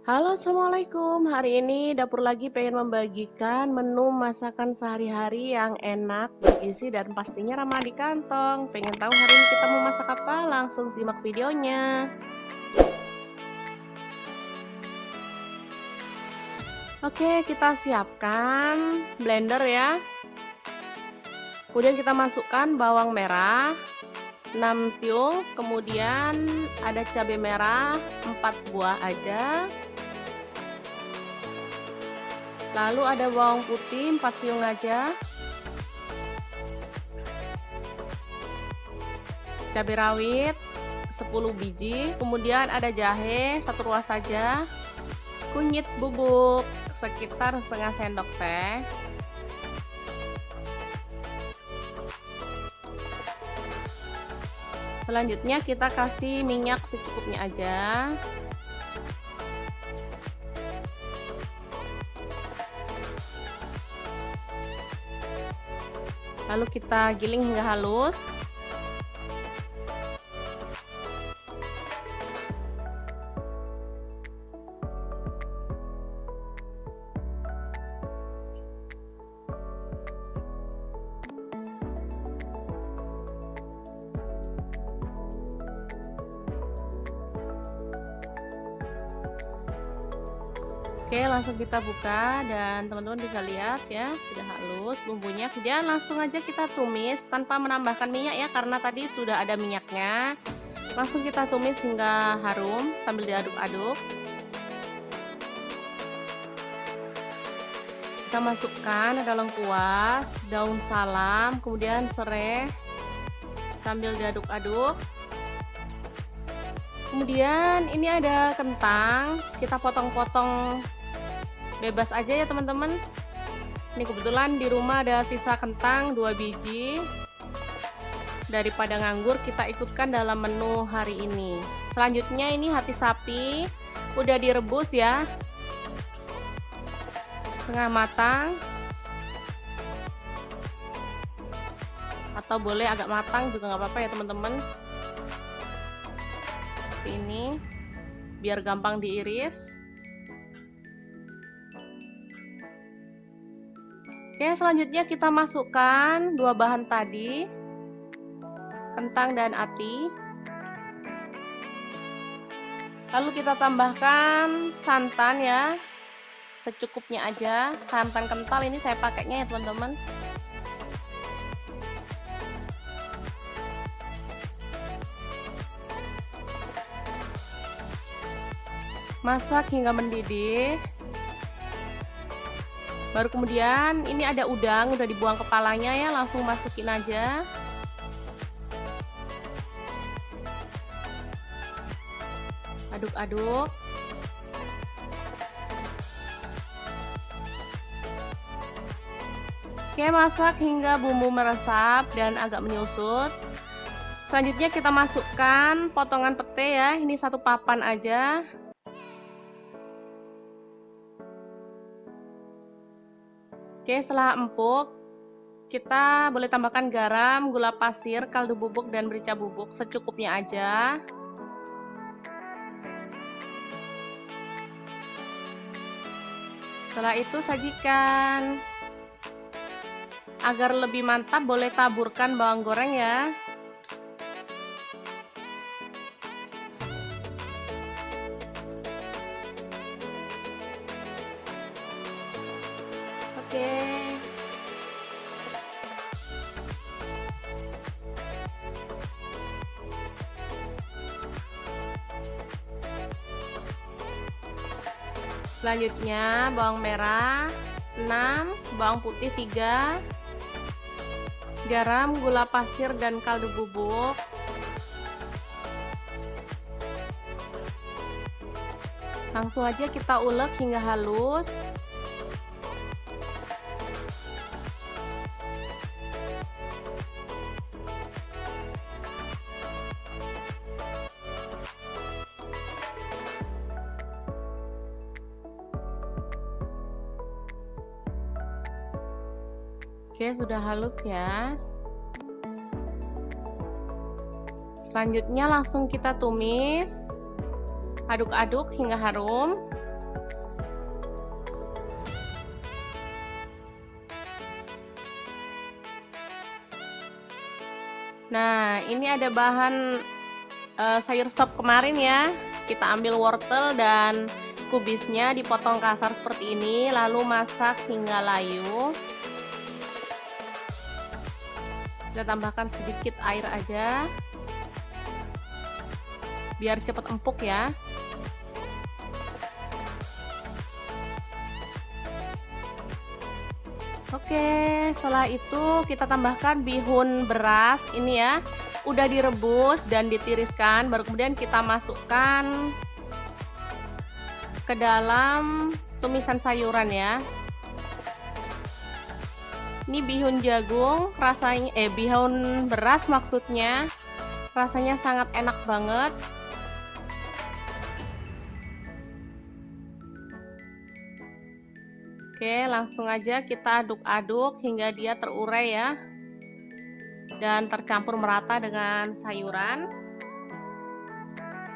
Halo, assalamualaikum. Hari ini dapur lagi pengen membagikan menu masakan sehari-hari yang enak, bergizi, dan pastinya ramah di kantong. Pengen tahu hari ini kita mau masak apa? Langsung simak videonya. Oke, kita siapkan blender ya. Kemudian kita masukkan bawang merah 6 siung, kemudian ada cabai merah 4 buah aja. Lalu ada bawang putih 4 siung aja. Cabai rawit 10 biji, kemudian ada jahe 1 ruas saja. Kunyit bubuk sekitar setengah sendok teh. Selanjutnya kita kasih minyak secukupnya aja. Lalu kita giling hingga halus. Oke, langsung kita buka dan teman-teman bisa lihat ya, sudah halus bumbunya. Kemudian langsung aja kita tumis tanpa menambahkan minyak ya, karena tadi sudah ada minyaknya. Langsung kita tumis hingga harum sambil diaduk-aduk. Kita masukkan ada lengkuas, daun salam, kemudian serai sambil diaduk-aduk. Kemudian ini ada kentang, kita potong-potong bebas aja ya teman-teman. Ini kebetulan di rumah ada sisa kentang 2 biji. Daripada nganggur, kita ikutkan dalam menu hari ini. Selanjutnya ini hati sapi, udah direbus ya, setengah matang atau boleh agak matang juga nggak apa-apa ya teman-teman. Seperti ini biar gampang diiris. Oke, selanjutnya kita masukkan 2 bahan tadi, kentang dan ati. Lalu kita tambahkan santan ya, secukupnya aja. Santan kental ini saya pakainya ya teman-teman. Masak hingga mendidih. Baru kemudian ini ada udang, udah dibuang kepalanya ya, langsung masukin aja. Aduk-aduk. Oke, masak hingga bumbu meresap dan agak menyusut. Selanjutnya kita masukkan potongan pete ya, ini 1 papan aja. Oke, setelah empuk, kita boleh tambahkan garam, gula pasir, kaldu bubuk, dan merica bubuk secukupnya aja. Setelah itu sajikan. Agar lebih mantap boleh taburkan bawang goreng ya. Oke. Selanjutnya bawang merah 6, bawang putih 3, garam, gula pasir, dan kaldu bubuk. Langsung aja kita ulek hingga halus. Oke, sudah halus ya. Selanjutnya langsung kita tumis. Aduk-aduk hingga harum. Nah, ini ada bahan sayur sop kemarin ya. Kita ambil wortel dan kubisnya dipotong kasar seperti ini, lalu masak hingga layu. Kita tambahkan sedikit air aja, biar cepat empuk ya. Oke, setelah itu kita tambahkan bihun beras ini ya. Udah direbus dan ditiriskan, baru kemudian kita masukkan ke dalam tumisan sayuran ya. Ini bihun jagung, rasanya bihun beras maksudnya. Rasanya sangat enak banget. Oke, langsung aja kita aduk-aduk hingga dia terurai ya. Dan tercampur merata dengan sayuran.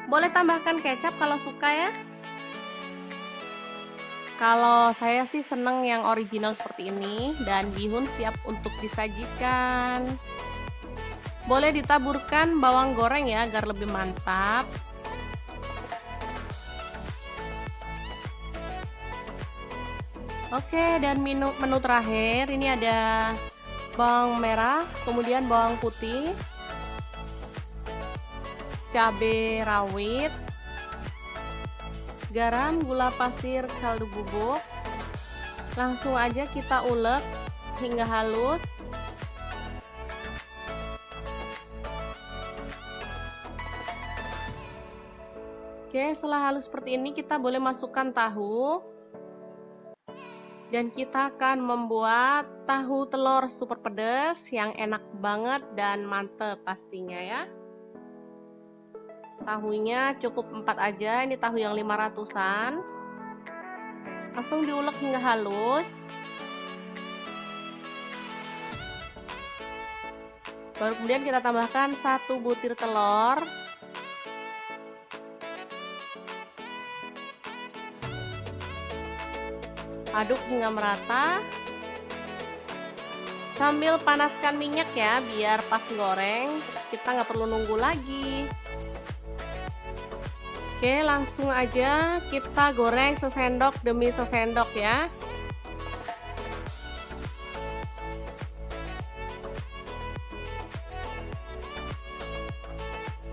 Boleh tambahkan kecap kalau suka ya. Kalau saya sih seneng yang original seperti ini, dan bihun siap untuk disajikan. Boleh ditaburkan bawang goreng ya agar lebih mantap. Oke, dan menu terakhir ini ada bawang merah, kemudian bawang putih, cabai rawit, garam, gula pasir, kaldu bubuk. Langsung aja kita ulek hingga halus. Oke, setelah halus seperti ini kita boleh masukkan tahu. Dan kita akan membuat tahu telur super pedas yang enak banget dan mantep pastinya ya. Tahunya cukup 4 aja, ini tahu yang 500-an. Langsung diulek hingga halus. Baru kemudian kita tambahkan 1 butir telur. Aduk hingga merata. Sambil panaskan minyak ya, biar pas goreng kita nggak perlu nunggu lagi. Oke, langsung aja kita goreng sesendok demi sesendok ya.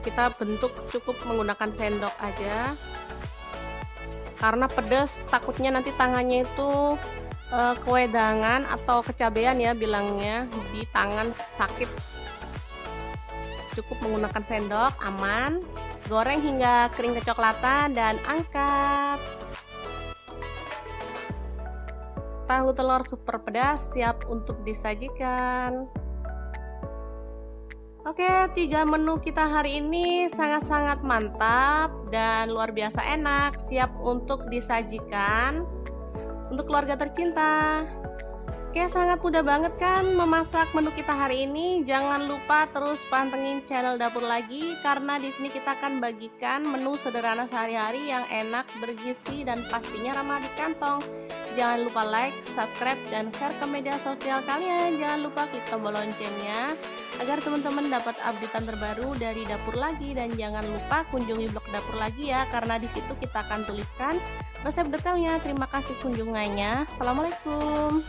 Kita bentuk cukup menggunakan sendok aja. Karena pedas, takutnya nanti tangannya itu kewedangan atau kecabean ya bilangnya, di tangan sakit. Cukup menggunakan sendok, aman. Goreng hingga kering kecoklatan dan angkat. Tahu telur super pedas siap untuk disajikan. Oke, 3 menu kita hari ini sangat-sangat mantap dan luar biasa enak, siap untuk disajikan untuk keluarga tercinta. Oke, sangat mudah banget kan memasak menu kita hari ini. Jangan lupa terus pantengin channel Dapur Lagi, karena di sini kita akan bagikan menu sederhana sehari-hari yang enak, bergizi, dan pastinya ramah di kantong. Jangan lupa like, subscribe, dan share ke media sosial kalian. Jangan lupa klik tombol loncengnya agar teman-teman dapat updatean terbaru dari Dapur Lagi, dan jangan lupa kunjungi blog Dapur Lagi ya, karena di situ kita akan tuliskan resep detailnya. Terima kasih kunjungannya. Assalamualaikum.